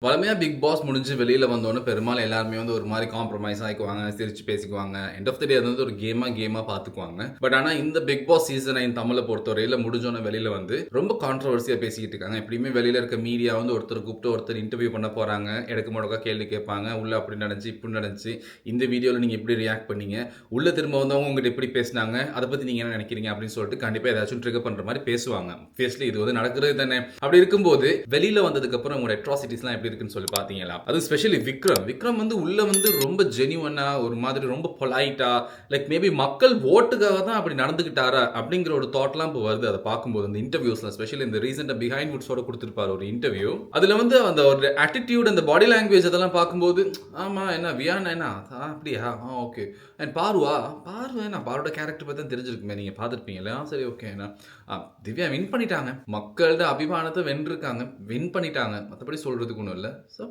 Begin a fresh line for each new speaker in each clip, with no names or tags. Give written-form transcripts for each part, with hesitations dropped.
வழமையா big pass முடிஞ்சு வெளியில வந்தோனே பெரும்பாலும் எல்லாருமே வந்து ஒரு மாரி காம்ப்ரமைஸ் ஆயிக்குவாங்க. சிரிச்சு பேசிக்குவாங்க. எண்ட் ஆஃப் தி டே அது வந்து ஒரு கேமா பார்த்துக்குவாங்க. பட் ஆனா இந்த பிக் பாஸ் சீசன் 9 தமிழ்ல பொறுத்தவரையில முடிஞ்சோனே வெளியில வந்து ரொம்ப கான்ட்ரோவர்சியா பேசிக்கிட்டு இருக்காங்க. எப்படியுமே வெளியில இருக்க மீடியா வந்து ஒருத்தர் கூப்பிட்டு ஒருத்தர் இன்டர்வியூ பண்ண போறாங்க. எடக்கு முடக்கா கேள்வி கேட்பாங்க. உள்ள அப்படி நடந்துச்சு, இப்படி நடந்துச்சு. இந்த வீடியோல நீங்க எப்படி ரியாக்ட் பண்ணீங்க? உள்ள திரும்ப வந்தவங்க உங்ககிட்ட எப்படி பேசினாங்க? அத பத்தி நீங்க என்ன நினைக்கிறீங்க? அப்படின்னு சொல்லிட்டு கண்டிப்பா ஏதாச்சும் ட்ரிகர் பண்ற மாரி பேசுவாங்க. ஆப்வியஸ்லி இது வந்து நடக்கிறது தானே. அப்படி இருக்கும்போது வெளியில வந்ததுக்கு அப்புறம் உங்களோட அட்ராசிட்டிஸ்லாம் எப்படி இருக்குன்னு சொல்லி பாத்தீங்களா? அது ஸ்பெஷலி விக்ரம் வந்து உள்ள வந்து ரொம்ப ஜெனியூனா ஒரு மாதிரி ரொம்ப பொலைட்டா லைக் மேபி மக்கள் ஓட்டுக்காக தான் அப்படி நடந்துக்கிட்டாரா அப்படிங்கிற ஒரு தாட்லாம் இப்போ வருது. அதை பார்க்கும்போது அந்த இன்டர்வியூஸ்ல ஸ்பெஷலி இந்த ரீசெண்டா பிஹைண்ட் வுட்ஸோட கொடுத்திருப்பாரு ஒரு இன்டர்வியூ. அதுல வந்து அந்த ஒரு ஆட்டிடியூட் அந்த பாடி லாங்குவேஜ் அதெல்லாம் பார்க்கும்போது ஆமா என்ன வியானா என்ன அப்படியா ஓகே அண்ட் பார்வா என்ன பாரோட கேரக்டர் பத்தி தான் தெரிஞ்சிருக்குமே நீங்க பார்த்துருப்பீங்களா சரி ஓகே திவ்யா வின் பண்ணிட்டாங்க மக்களோட அபிமானத்தை வென்றிருக்காங்க வின் பண்ணிட்டாங்க மற்றபடி சொல்றதுக்கு ஒன்றும் இல்லை ஸோ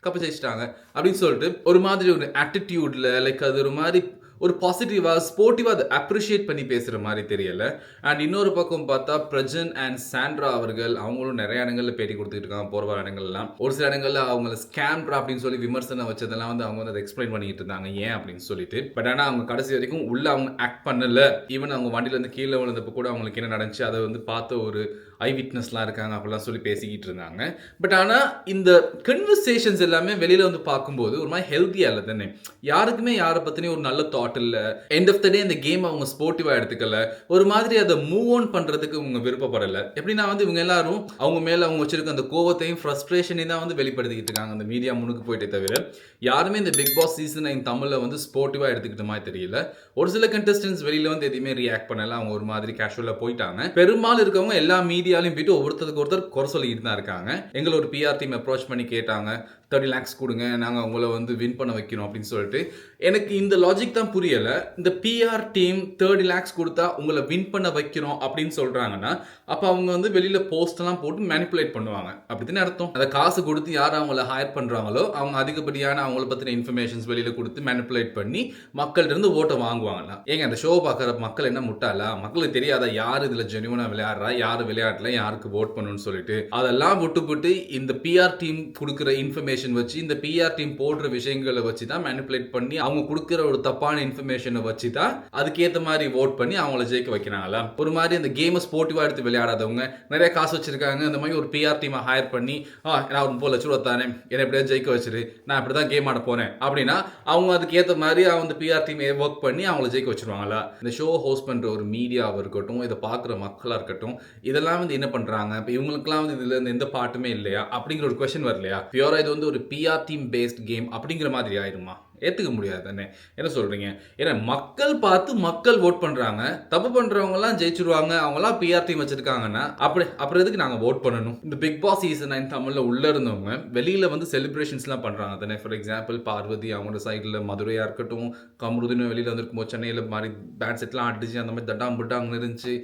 கப்பு ஜெயிச்சிட்டாங்க அப்படின்னு சொல்லிட்டு ஒரு மாதிரி ஒரு ஆட்டிடியூட்ல லைக் அது ஒரு மாதிரி ஒரு பாசிட்டிவா ஸ்போர்ட்டிவா அதை அப்ரிஷியேட் பண்ணி பேசுற மாதிரி தெரியல. அண்ட் இன்னொரு பக்கம் பார்த்தா பிரஜன் அண்ட் சாண்ட்ரா அவர்கள் அவங்களும் நிறைய இடங்கள்ல பேட்டி கொடுத்துட்டு இருக்காங்க போற வர இடங்கள்லாம். ஒரு சில இடங்கள்ல அவங்க ஸ்கேம்ரா அப்படின்னு சொல்லி விமர்சனம் வச்சதெல்லாம் வந்து அவங்க வந்து அதை எக்ஸ்பிளைன் பண்ணிட்டு இருந்தாங்க ஏன் அப்படின்னு சொல்லிட்டு. பட் ஆனா அவங்க கடைசி வரைக்கும் உள்ள அவங்க ஆக்ட் பண்ணல. ஈவன் அவங்க வண்டியில இருந்து கீழே விழுந்தப்ப கூட அவங்களுக்கு என்ன நடந்துச்சு அதை வந்து பார்த்த ஒரு ஐ விட்னஸ்லாம் இருக்காங்க அப்படிலாம் சொல்லி பேசிக்கிட்டு இருந்தாங்க. பட் ஆனால் இந்த கன்வர்சேஷன்ஸ் எல்லாமே வெளியில வந்து பார்க்கும்போது ஒரு மாதிரி ஹெல்த்தியா இல்லை தானே. யாருக்குமே யாரை பத்தினே ஒரு நல்ல தாட் இல்லை. எண்ட் ஆஃப் த டே இந்த கேம் அவங்க ஸ்போர்ட்டிவா எடுத்துக்கல. ஒரு மாதிரி அதை மூவ் ஆன் பண்றதுக்கு அவங்க விருப்பப்படலை. எப்படின்னா வந்து இவங்க எல்லாரும் அவங்க மேல அவங்க வச்சிருக்க அந்த கோவத்தையும் ஃப்ரஸ்ட்ரேஷனையும் தான் வந்து வெளிப்படுத்திக்கிட்டு இருக்காங்க அந்த மீடியா முன்னுக்கு போயிட்டே தவிர யாருமே இந்த பிக் பாஸ் சீசன் 9 தமிழ்ல வந்து ஸ்போர்ட்டிவா எடுத்துக்கிட்ட மாதிரி தெரியல. ஒரு சில கண்டஸ்டன்ஸ் வெளியில வந்து எதுவுமே ரியாக்ட் பண்ணல. அவங்க ஒரு மாதிரி கேஷுவலா போயிட்டாங்க. பெரும்பாலும் இருக்கவங்க எல்லா மீடியாலையும் போயிட்டு ஒவ்வொருத்தருக்கு ஒருத்தர் குறை சொல்லிட்டு தான் இருக்காங்க. எங்களை ஒரு பிஆர் டீம் அப்ரோச் பண்ணி கேட்டாங்க 30 lakhs கொடுங்க நாங்கள் உங்களை வந்து வின் பண்ண வைக்கணும் அப்படின்னு சொல்லிட்டு. எனக்கு இந்த லாஜிக் தான் புரியலை. இந்த பிஆர் டீம் 30 lakhs கொடுத்தா உங்களை வின் பண்ண வைக்கிறோம் அப்படின்னு சொல்றாங்கன்னா அப்போ அவங்க வந்து வெளியில போஸ்ட் எல்லாம் போட்டு மேனிப்புலேட் பண்ணுவாங்க அப்படித்தானே அர்த்தம். அந்த காசு கொடுத்து யார் அவங்கள ஹையர் பண்றாங்களோ அவங்க அதிகப்படியான அவங்கள பத்தின இன்ஃபர்மேஷன்ஸ் வெளியில கொடுத்து மேனிப்புலேட் பண்ணி மக்கள்கிட்ட இருந்து ஓட்டை வாங்குவாங்களா? ஏங்க அந்த ஷோ பார்க்குற மக்கள் என்ன முட்டாளா? மக்களுக்கு தெரியாத யார் இதுல ஜெனியூனா விளையாடுறா யார் விளையாடல யாருக்கு ஓட் பண்ணணும்னு சொல்லிட்டு அதெல்லாம் விட்டுப்பட்டு இந்த பிஆர் டீம் கொடுக்குற இன்ஃபர்மேஷன் வச்சு இந்த பிஆர் டீம் போடுற விஷயங்களை வச்சு தான் மேனிப்புலேட் பண்ணி அவங்க கொடுக்குற ஒரு தப்பான இன்ஃபர்மேஷனை வச்சு தான் அதுக்கேற்ற மாதிரி ஓட் பண்ணி அவங்கள ஜெயிக்க வைக்கிறாங்களா? ஒரு மாதிரி அந்த கேமை ஸ்போர்ட்டிவா எடுத்து விளையாடாதவங்க நிறைய காசு வச்சிருக்காங்க. இந்த மாதிரி ஒரு பிஆர் டீமை ஹையர் பண்ணி நான் ஒரு 30 லட்சம் ரூபா தானே என்னை எப்படியாவது ஜெயிக்க வச்சிரு நான் இப்படி தான் கேம் ஆட போறேன் அப்படின்னா அவங்க அதுக்கு ஏற்ற மாதிரி அந்த பிஆர் டீம் ஒர்க் பண்ணி அவங்கள ஜெயிக்க வச்சிருவாங்களா? இந்த ஷோ ஹோஸ்ட் பண்ற ஒரு மீடியாவாக இருக்கட்டும் இதை பார்க்குற மக்களாக இருக்கட்டும் இதெல்லாம் வந்து என்ன பண்றாங்க? இப்போ இவங்களுக்குலாம் வந்து இதுல இருந்து எந்த பாட்டுமே இல்லையா அப்படிங்கிற ஒரு கொஸ்டின் வரலையா? பியூரா இது வந்து ஒரு பிஆர் டீம் பேஸ்ட் கேம் அப்படிங்கிற மாதிரி ஆயிருமா? ஏற்றுக்க முடியாது தானே. என்ன சொல்றீங்க? ஏன்னா மக்கள் பார்த்து மக்கள் ஓட் பண்றாங்க. தப்பு பண்றவங்கலாம் ஜெயிச்சிருவாங்க. அவங்களாம் பிஆர் டீம் வச்சிருக்காங்கன்னா அப்புறம் எதுக்கு நாங்கள் ஓட் பண்ணணும்? இந்த பிக் பாஸ் சீசன் 9 தமிழ்ல உள்ள இருந்தவங்க வெளியில வந்து செலிப்ரேஷன்ஸ்லாம் பண்றாங்க தானே. ஃபார் எக்ஸாம்பிள் பார்வதி அவங்களோட சைடில் மதுரையா இருக்கட்டும் கமருதினும் வெளியில வந்திருக்கும் போது சென்னையில் மாதிரி பேண்ட் செட்லாம் அடிச்சு அந்த மாதிரி தட்டாம் புட்டாங்க இருந்துச்சு.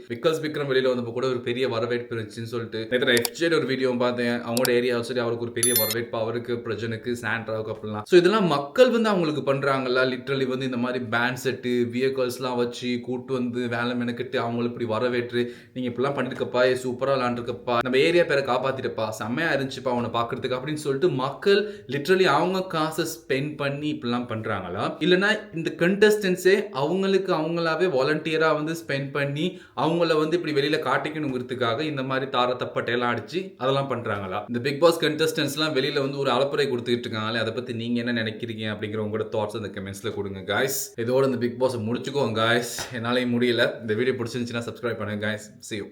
விக்ரம் வெளியில வந்தப்போ கூட ஒரு பெரிய வரவேற்பு இருந்துச்சுன்னு சொல்லிட்டு நேற்று எஃப்ஜேட் ஒரு வீடியோ பார்த்தேன். அவங்களோட ஏரியா சரி அவருக்கு ஒரு பெரிய வரவேற்பு அவருக்கு பிரஜனுக்கு சாண்ட்ராவுக்கு அப்படிலாம். ஸோ இதெல்லாம் மக்கள் வந்து அவங்களுக்கு பண்றாங்களா? லிட்டரலி வந்து இந்த மாதிரி பேண்ட் செட்டு வியக்கல்ஸ்லாம் வச்சு கூட்டு வந்து வேலை மெனக்கிட்டு அவங்களை இப்படி வரவேற்று நீங்க இப்படிலாம் பண்ணிருக்கப்பா சூப்பரா விளாண்டுருக்கப்பா நம்ம ஏரியா பேரை காப்பாத்திட்டப்பா செம்மையா இருந்துச்சுப்பா அவனை பாக்குறதுக்கு அப்படின்னு சொல்லிட்டு மக்கள் லிட்டரலி அவங்க காசை ஸ்பெண்ட் பண்ணி இப்படிலாம் பண்றாங்களா? இல்லைன்னா இந்த கண்டஸ்டன்ஸே அவங்களுக்கு அவங்களாவே வாலண்டியரா வந்து ஸ்பெண்ட் பண்ணி அவங்கள வந்து இப்படி வெளியில காட்டிக்கணுங்கிறதுக்காக இந்த மாதிரி தார தப்பட்டையெல்லாம் அடிச்சு அதெல்லாம் பண்றாங்களா? இந்த பிக் பாஸ் கண்டஸ்டன்ஸ்லாம் வெளியில வந்து ஒரு அலப்பறை கொடுத்துட்டு இருக்காங்களே அதை பத்தி நீங்க என்ன நினைக்கிறீங்க அப்படிங்கிற உங்களோட தாட்ஸ் இந்த கமெண்ட்ஸ்ல கொடுங்க गाइस. இதோட இந்த பிக் பாஸ் முடிச்சுக்கோங்க गाइस. என்னாலே முடியல. இந்த வீடியோ பிடிச்சிருந்துச்சுன்னா சப்ஸ்கிரைப் பண்ணுங்க गाइस. See you.